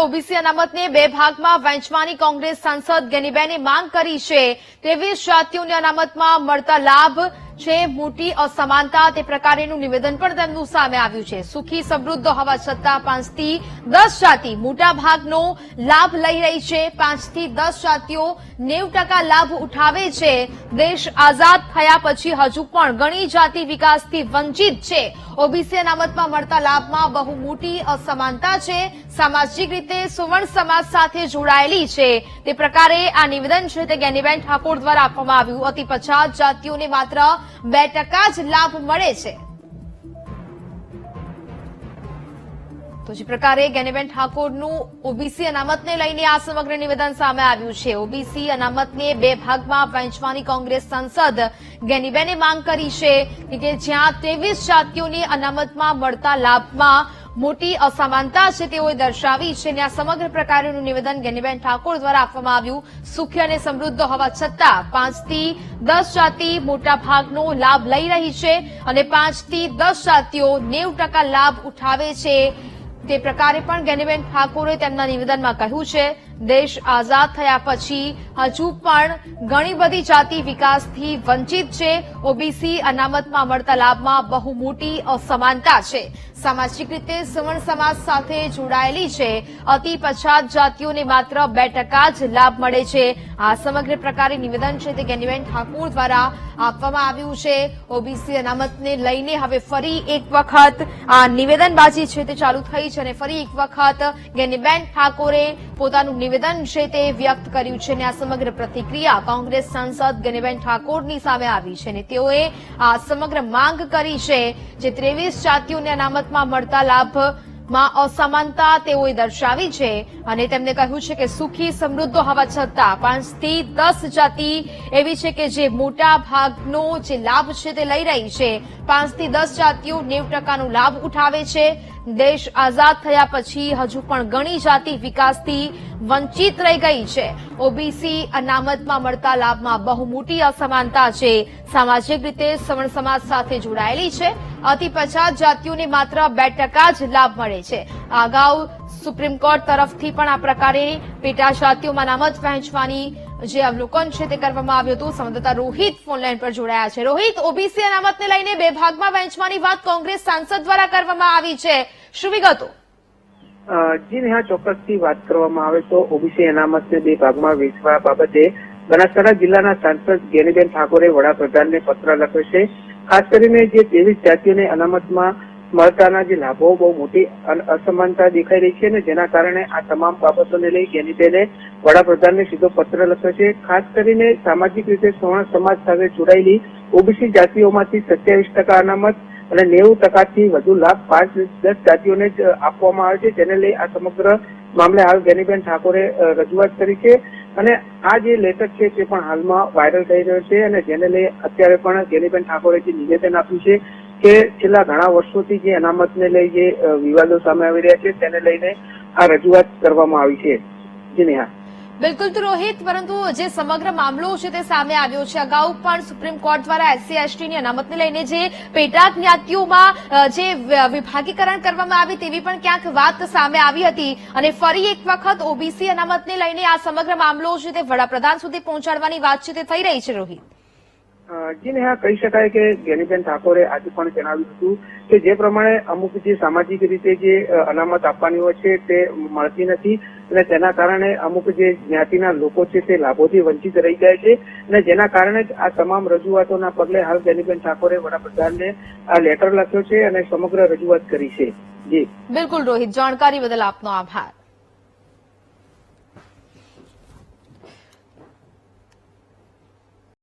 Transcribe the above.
OBC અનામતને 2 ભાગમાં વહેંચવાની કોંગ્રેસ સાંસદ ગેનીબેને માંગ કરી છે। 23 જાતિઓને અનામતમાં મળતા લાભ છે મોટી અસમાનતા, તે પ્રકારેનું નિવેદન પણ તેમનું સામે આવ્યું છે। સુખી સમૃદ્ધ હોવા છતાં 5 થી 10 જાતિ મોટા ભાગનો લાભ લઈ રહી છે। 5 થી 10 જાતિઓ 90% લાભ ઉઠાવે છે। દેશ આઝાદ થયા પછી હજુ પણ ઘણી જાતિ વિકાસથી વંચિત છે। ઓબીસી અનામતમાં મળતા લાભમાં બહુ મોટી અસમાનતા છે। સામાજિક રીતે સુવર્ણ સમાજ સાથે જોડાયેલી છે। તે પ્રકારે આ નિવેદન છે તે ગેનીબેન ઠાકોર દ્વારા આપવામાં આવ્યું। અતિ પછાત જાતિઓને માત્ર 2% જ લાભ મળે છે। તો જે પ્રકારે ગેનીબેન ઠાકોરનું ઓબીસી અનામતને લઈને આ સમગ્ર નિવેદન સામે આવ્યું છે। ઓબીસી અનામતને 2 ભાગમાં વહેંચવાની કોંગ્રેસ સાંસદ ગેનીબેને માંગ કરી છે કે જ્યાં 23 જાતિઓને અનામતમાં મળતા લાભમાં મોટી અસમાનતા છે તેઓએ દર્શાવી છે અને આ સમગ્ર પ્રકારનું નિવેદન ગેનીબેન ઠાકોર દ્વારા આપવામાં આવ્યું। સુખી અને સમૃદ્ધ હોવા છતાં 5 થી 10 જાતિ મોટા ભાગનો લાભ લઈ રહી છે અને 5 થી 10 જાતિઓ 90% લાભ ઉઠાવે છે। તે પ્રકારે પણ ગેનીબેન ઠાકોરે તેમના નિવેદનમાં કહ્યું છે દેશ આઝાદ થયા પછી હજુ પણ ઘણી બધી જાતિ વિકાસથી વંચિત છે। ઓબીસી અનામતમાં મળતા લાભમાં બહુ મોટી અસમાનતા છે। સામાજિક રીતે સવર્ણ સમાજ સાથે જોડાયેલી છે। અતિ પછાત જાતિઓને માત્ર 2% જ લાભ મળે છે। આ સમગ્ર પ્રકારે નિવેદન છે તે ગેનીબેન ઠાકોર દ્વારા આપવામાં આવ્યું છે। ઓબીસી અનામતને લઈને હવે ફરી એક વખત આ નિવેદનબાજી છે તે ચાલુ થઈ છે અને ફરી એક વખત ગેનીબેન ઠાકોરે પોતાનું નિવેદન છે તે વ્યક્ત કર્યું છે અને આ સમગ્ર પ્રતિક્રિયા કોંગ્રેસ સાંસદ ગેનીબેન ઠાકોરની સામે આવી છે અને તેઓએ આ સમગ્ર માંગ કરી છે જે 23 જાતિઓને અનામતમાં મળતા લાભમાં અસમાનતા તેઓએ દર્શાવી છે અને તેમને કહ્યું છે કે સુખી સમૃદ્ધ હોવા છતાં 5 થી 10 જાતિ એવી છે કે જે મોટા ભાગનો જે લાભ છે તે લઈ રહી છે। 5 થી 10 જાતિઓ 90%નો લાભ ઉઠાવે છે। દેશ આઝાદ થયા પછી હજુ પણ ઘણી જાતિ વિકાસથી વંચિત રહી ગઈ છે। ઓબીસી અનામતમાં મળતા લાભમાં બહુ મોટી અસમાનતા છે। સામાજિક રીતે સવર્ણ સમાજ સાથે જોડાયેલી છે। અતિ પછાત જાતિઓને માત્ર 2% જ લાભ મળે છે। અગાઉ સુપ્રીમ કોર્ટ તરફથી પણ આ પ્રકારે પેટા જાતિઓમાં અનામત વહેંચવાની જે અવલોકન છે તે કરવામાં આવ્યું હતું। સંવાદદાતા રોહિત ફોનલાઈન પર જોડાયા છે। રોહિત, ઓબીસી અનામતને લઈને 2 ભાગમાં વહેંચવાની વાત કોંગ્રેસ સાંસદ દ્વારા કરવામાં આવી છે, શું વિગતો? જી નેહા, ચોક્કસથી વાત કરવામાં આવે તો ઓબીસી અનામતને 2 ભાગમાં વહેંચવા બાબતે બનાસકાંઠા જિલ્લાના સાંસદ ગેનીબેન ઠાકોરે વડાપ્રધાનને પત્ર લખ્યો છે। ખાસ કરીને જે 23 જાતિઓને અનામતમાં મળતાના જે લાભો બહુ મોટી અસમાનતા દેખાઈ રહી છે અને જેના કારણે આ તમામ બાબતોને લઈ ગેનીબેને વડાપ્રધાનને સીધો પત્ર લખ્યો છે। ખાસ કરીને સામાજિક રીતે સવર્ણ સમાજ સાથે જોડાયેલી ઓબીસી જાતિઓમાંથી 27% અનામત અને 90%થી વધુ લાભ 5-10 જાતિઓને જ આપવામાં આવે છે, જેને લઈ આ સમગ્ર મામલે હાલ ગેનીબેન ઠાકોરે રજૂઆત કરી છે અને આ જે લેટર છે તે પણ હાલમાં વાયરલ થઈ રહ્યો છે અને જેને લઈ અત્યારે પણ ગેનીબેન ઠાકોરે જે નિવેદન આપ્યું છે કે છેલ્લા ઘણા વર્ષોથી જે અનામતને લઈ જે વિવાદો સામે આવી રહ્યા છે તેને લઈને આ રજૂઆત કરવામાં આવી છે। જી નેહા, બિલકુલ તો રોહિત, પરંતુ જે સમગ્ર મામલો છે તે સામે આવ્યો છે। અગાઉ પણ સુપ્રીમ કોર્ટ દ્વારા SC/STની અનામતને લઈને જે પેટા જ્ઞાતિઓમાં જે વિભાગીકરણ કરવામાં આવી તેવી પણ ક્યાંક વાત સામે આવી હતી અને ફરી એક વખત ઓબીસી અનામતને લઈને આ સમગ્ર મામલો છે તે વડાપ્રધાન સુધી પહોંચાડવાની વાત છે તે થઈ રહી છે। રોહિત, જી નેહા, કહી શકાય કે ગેનીબેન ઠાકોરે આજે પણ જણાવ્યું હતું કે જે પ્રમાણે અમુક જે સામાજિક રીતે જે અનામત આપવાની હોય છે તે મળતી નથી અને તેના કારણે અમુક જે જ્ઞાતિના લોકો છે તે લાભોથી વંચિત રહી જાય છે અને જેના કારણે જ આ તમામ રજૂઆતોના પગલે હાલ ગેનીબેન ઠાકોરે વડાપ્રધાનને આ લેટર લખ્યો છે અને સમગ્ર રજૂઆત કરી છે। જી બિલકુલ રોહિત, જાણકારી બદલ આપનો આભાર।